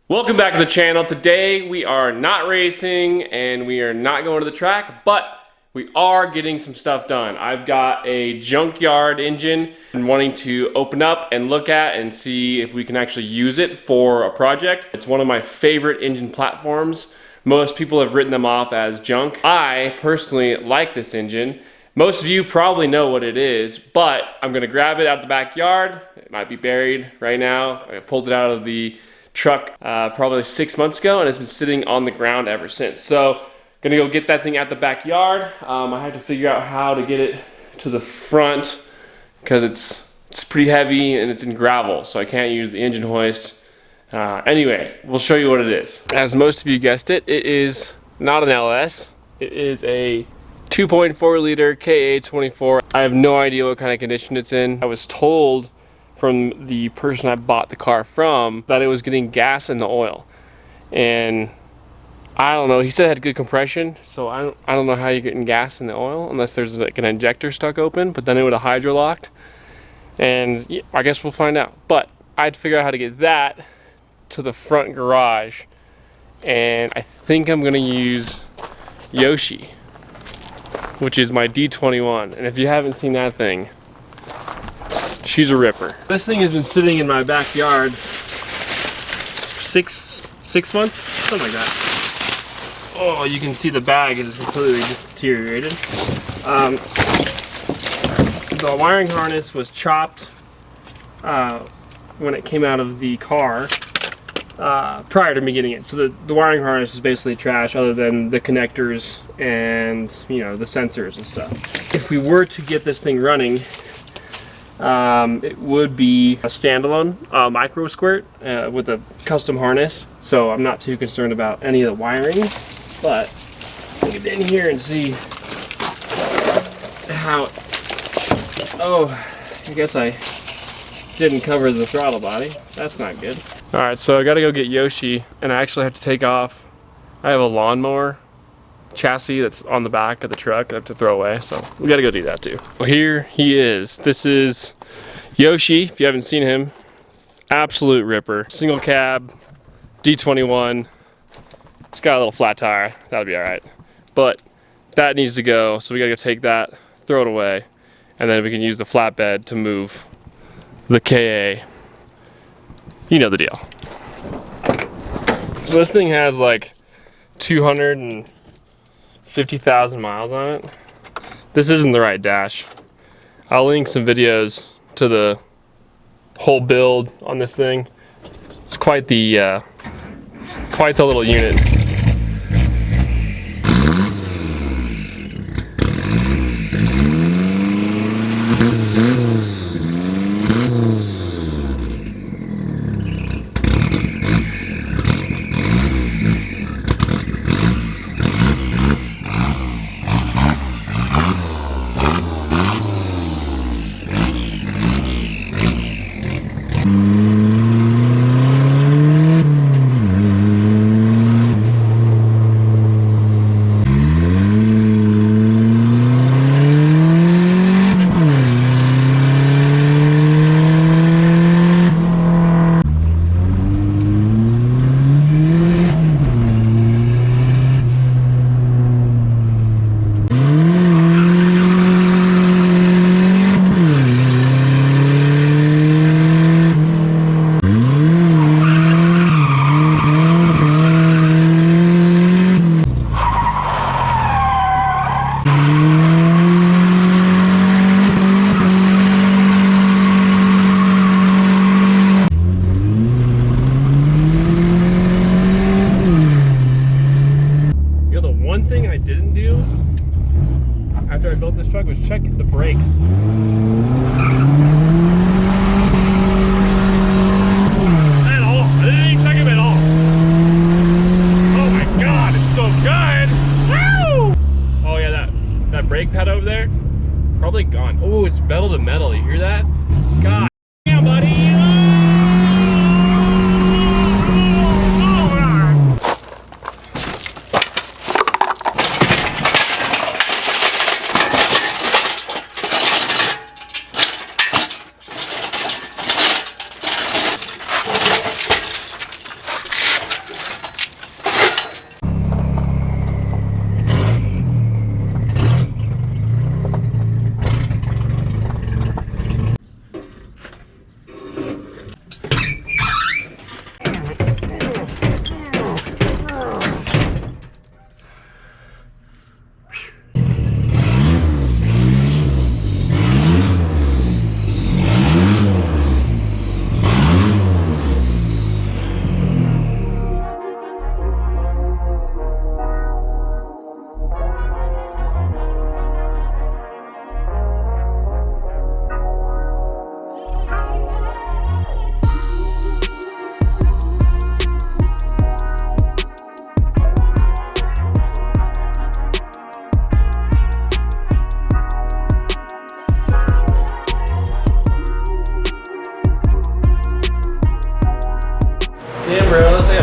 Welcome back to the channel. Today we are not racing and we are not going to the track, but we are getting some stuff done. I've got a junkyard engine and wanting to open up and look at and see if we can actually use it for a project. It's one of my favorite engine platforms. Most people have written them off as junk. I personally like this engine. Most of you probably know what it is, but I'm gonna grab it out the backyard. It might be buried right now. I pulled it out of the truck probably 6 months ago, and it's been sitting on the ground ever since. So gonna go get that thing out the backyard. I had to figure out how to get it to the front because it's pretty heavy and it's in gravel, so I can't use the engine hoist. Anyway, we'll show you what it is. As most of you guessed it, it is not an LS. It is a 2.4 liter KA24. I have no idea what kind of condition it's in. I was told from the person I bought the car from that it was getting gas in the oil, and I don't know, he said it had good compression, so I don't know how you're getting gas in the oil unless there's like an injector stuck open, but then it would have hydrolocked, and yeah, I guess we'll find out. But I had to figure out how to get that to the front garage, and I think I'm gonna use Yoshi, which is my D21, and if you haven't seen that thing, she's a ripper. This thing has been sitting in my backyard six months, something like that. Oh, you can see the bag is completely just deteriorated. The wiring harness was chopped when it came out of the car prior to me getting it. So the wiring harness is basically trash other than the connectors and, you know, the sensors and stuff. If we were to get this thing running, it would be a standalone micro squirt with a custom harness, so I'm not too concerned about any of the wiring. But we'll get in here and see how. Oh, I guess I didn't cover the throttle body. That's not good. All right, so I got to go get Yoshi, and I actually have to take off. I have a lawnmower chassis that's on the back of the truck I have to throw away, so we got to go do that too. Well, here he is. This is Yoshi. If you haven't seen him, absolute ripper. Single cab, D21. It's got a little flat tire. That'll be all right. But that needs to go, so we got to go take that, throw it away, and then we can use the flatbed to move the KA. You know the deal. So this thing has like 250,000 miles on it. This isn't the right dash. I'll link some videos to the whole build on this thing. It's quite the little unit. After I built this truck was check the brakes. At all. I didn't even check them at all. Oh my god, it's so good! Woo! Oh yeah, that brake pad over there, probably gone. Oh, it's metal to metal. You hear that? God damn, buddy!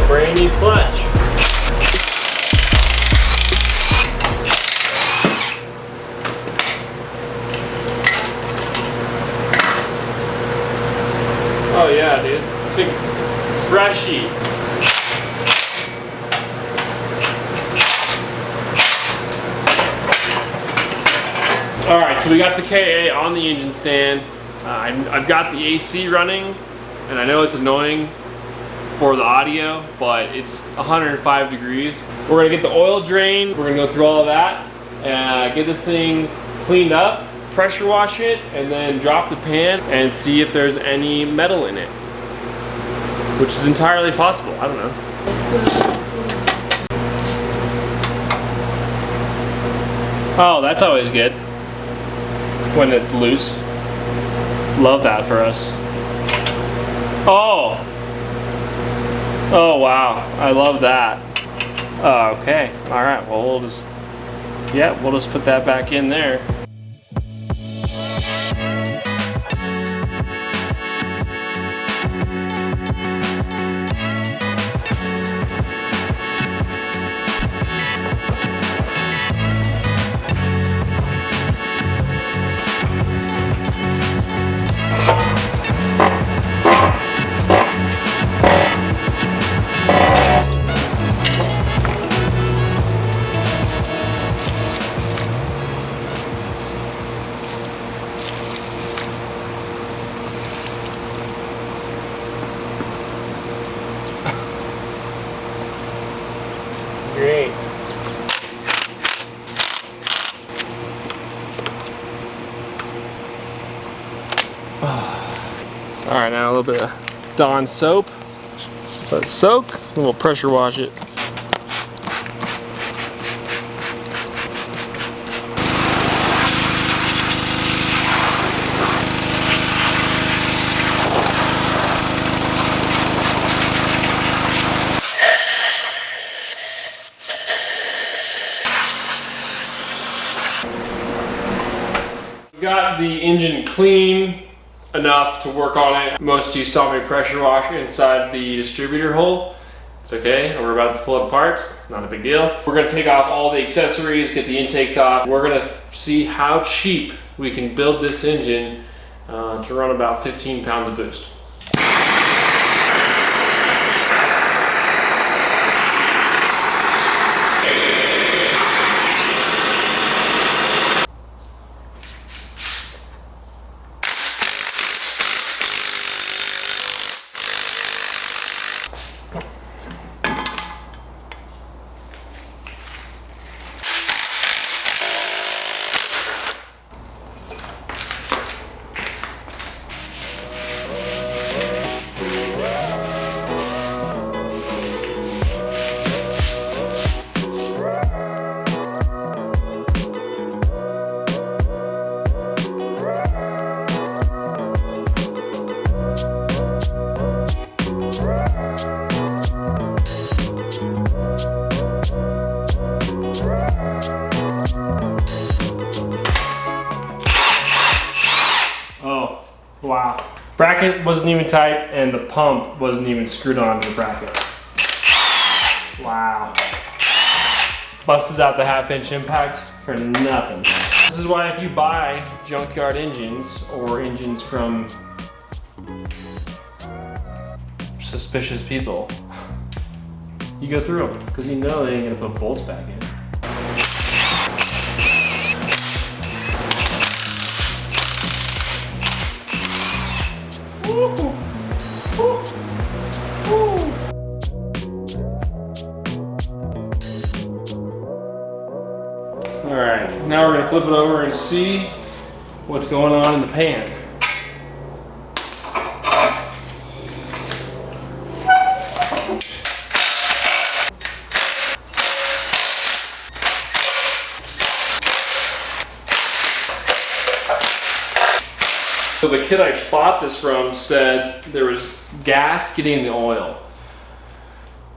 a brand new clutch. Oh yeah, dude. This thing's freshy. Alright, so we got the KA on the engine stand. I've got the AC running, and I know it's annoying for the audio, but it's 105 degrees. We're gonna get the oil drain, we're gonna go through all of that, get this thing cleaned up, pressure wash it, and then drop the pan and see if there's any metal in it. Which is entirely possible, I don't know. Oh, that's always good. When it's loose. Love that for us. Oh! Oh wow, I love that. Okay, alright, well we'll just put that back in there. Great. All right, now a little bit of Dawn soap. Let it soak, and we'll pressure wash it. Got the engine clean enough to work on it. Most of you saw me pressure wash inside the distributor hole. It's okay, we're about to pull it apart, not a big deal. We're gonna take off all the accessories, get the intakes off. We're gonna see how cheap we can build this engine to run about 15 pounds of boost. Wow. Bracket wasn't even tight and the pump wasn't even screwed onto the bracket. Wow. Busted out the 1/2-inch impact for nothing. This is why if you buy junkyard engines or engines from suspicious people, you go through them because you know they ain't gonna put bolts back in. Alright, now we're going to flip it over and see what's going on in the pan. So the kid I bought this from said there was gas getting in the oil.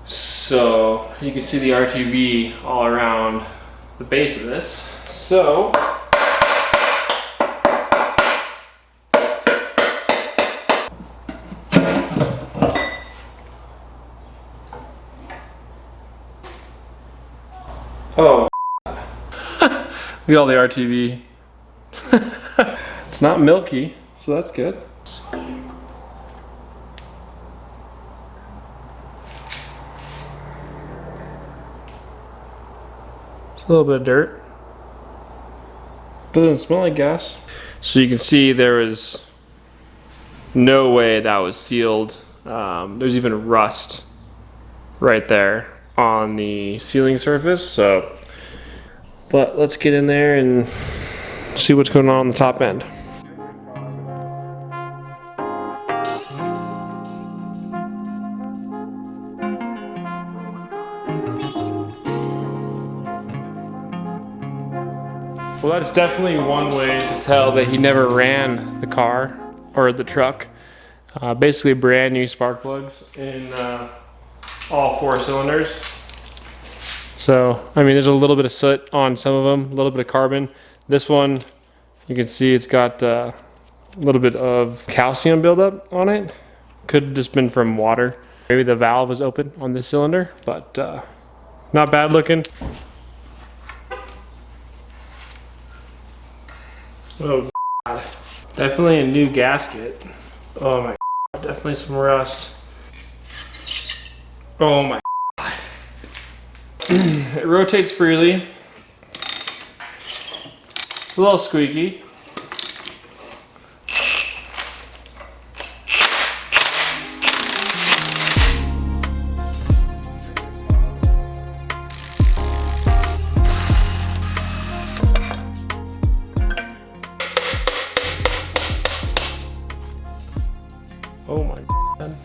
So you can see the RTV all around the base of this. So Oh, look at all the RTV. It's not milky, so that's good. It's a little bit of dirt. Doesn't smell like gas. So you can see there is no way that was sealed. There's even rust right there on the sealing surface. So, but let's get in there and see what's going on the top end. Well, that's definitely one way to tell that he never ran the car or the truck. Basically brand new spark plugs in all 4 cylinders. So, I mean, there's a little bit of soot on some of them, a little bit of carbon. This one, you can see it's got a little bit of calcium buildup on it. Could have just been from water. Maybe the valve was open on this cylinder, but not bad looking. Oh, God. Definitely a new gasket. Oh my God. Definitely some rust. Oh my God. It rotates freely. It's a little squeaky. Oh my God.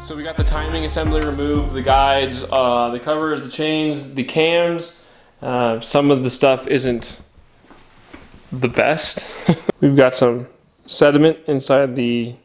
So we got the timing assembly removed, the guides, the covers, the chains, the cams. Some of the stuff isn't the best. We've got some sediment inside the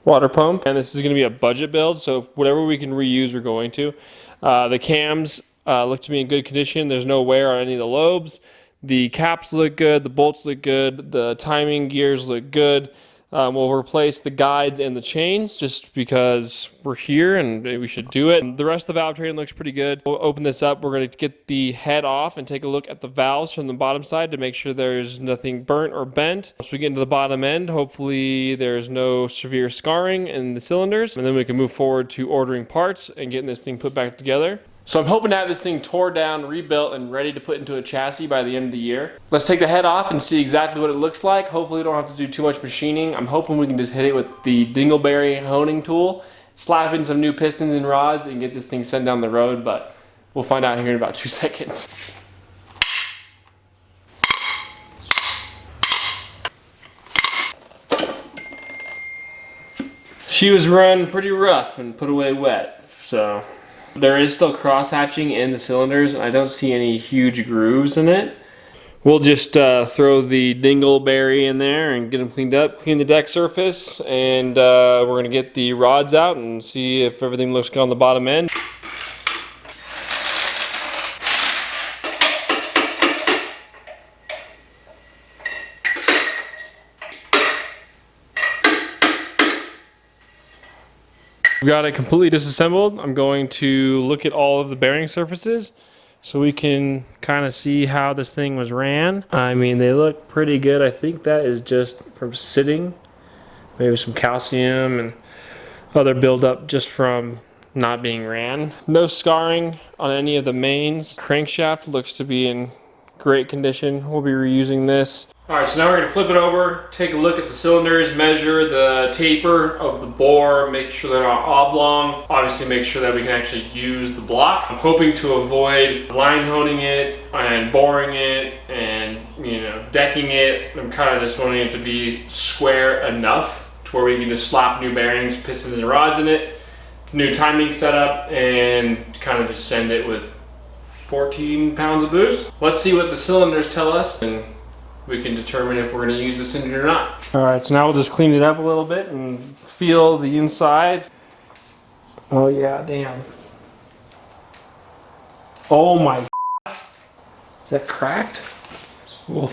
water pump, and this is going to be a budget build, so whatever we can reuse, we're going to. The cams look to be in good condition. There's no wear on any of the lobes. The caps look good, the bolts look good, the timing gears look good. We'll replace the guides and the chains just because we're here and we should do it. The rest of the valve train looks pretty good. We'll open this up. We're going to get the head off and take a look at the valves from the bottom side to make sure there's nothing burnt or bent. Once we get into the bottom end, hopefully there's no severe scarring in the cylinders, and then we can move forward to ordering parts and getting this thing put back together. So I'm hoping to have this thing tore down, rebuilt, and ready to put into a chassis by the end of the year. Let's take the head off and see exactly what it looks like. Hopefully we don't have to do too much machining. I'm hoping we can just hit it with the dingleberry honing tool, slap in some new pistons and rods, and get this thing sent down the road, but we'll find out here in about 2 seconds. She was run pretty rough and put away wet, so... There is still cross-hatching in the cylinders, and I don't see any huge grooves in it. We'll just throw the dingleberry in there and get them cleaned up, clean the deck surface, and we're going to get the rods out and see if everything looks good on the bottom end. We've got it completely disassembled. I'm going to look at all of the bearing surfaces so we can kind of see how this thing was ran. I mean, they look pretty good. I think that is just from sitting. Maybe some calcium and other buildup just from not being ran. No scarring on any of the mains. Crankshaft looks to be in great condition. We'll be reusing this. All right, so now we're going to flip it over, take a look at the cylinders, measure the taper of the bore, make sure they're not oblong, obviously make sure that we can actually use the block. I'm hoping to avoid line honing it and boring it and, you know, decking it. I'm kind of just wanting it to be square enough to where we can just slap new bearings, pistons, and rods in it new timing setup and kind of just send it with 14 pounds of boost. Let's see what the cylinders tell us and we can determine if we're going to use this engine or not. All right, so now we'll just clean it up a little bit and feel the insides. Oh yeah, damn. Oh my, is that cracked? Well,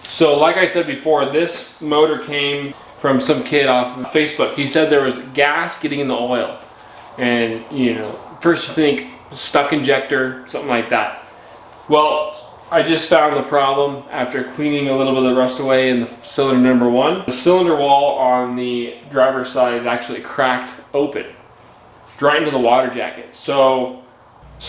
so like I said before, this motor came from some kid off of Facebook. He said there was gas getting in the oil. And you know, first you think stuck injector, something like that. Well, I just found the problem after cleaning a little bit of the rust away in the cylinder number 1. The cylinder wall on the driver's side is actually cracked open, right into the water jacket. So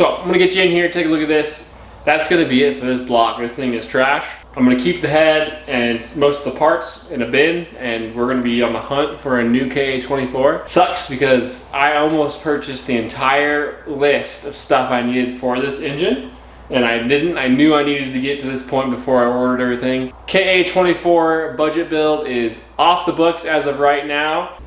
I'm gonna get you in here, take a look at this. That's gonna be it for this block. This thing is trash. I'm gonna keep the head and most of the parts in a bin, and we're gonna be on the hunt for a new KA24. Sucks because I almost purchased the entire list of stuff I needed for this engine, and I didn't. I knew I needed to get to this point before I ordered everything. KA24 budget build is off the books as of right now.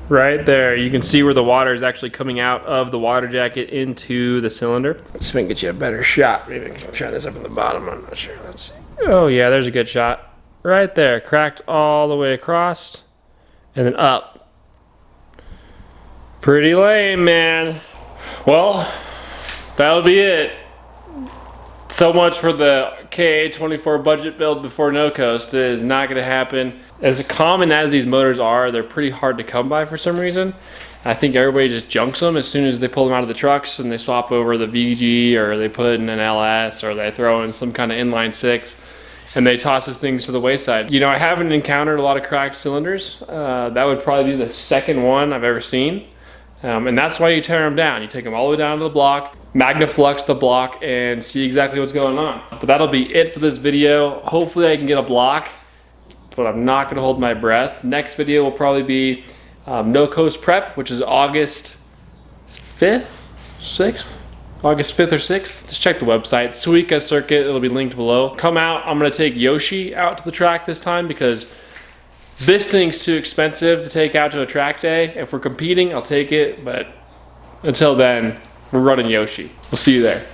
Right there, you can see where the water is actually coming out of the water jacket into the cylinder. Let's see if I can get you a better shot. Maybe I can try this up from the bottom, I'm not sure. Let's see. Oh yeah, there's a good shot. Right there, cracked all the way across and then up. Pretty lame, man. Well, that'll be it. So much for the KA24 budget build before no coast. It is not going to happen. As common as these motors are, they're pretty hard to come by for some reason. I think everybody just junks them as soon as they pull them out of the trucks and they swap over the VG, or they put in an LS, or they throw in some kind of inline 6 and they toss these things to the wayside. You know, I haven't encountered a lot of cracked cylinders. That would probably be the second one I've ever seen. And that's why you tear them down. You take them all the way down to the block, magnaflux the block, and see exactly what's going on. But that'll be it for this video. Hopefully I can get a block, but I'm not gonna hold my breath. Next video will probably be no coast prep, which is August 5th, 6th? August 5th or 6th. Just check the website, Suica Circuit, it'll be linked below. Come out, I'm gonna take Yoshi out to the track this time because this thing's too expensive to take out to a track day. If we're competing, I'll take it, but until then, we're running Yoshi. We'll see you there.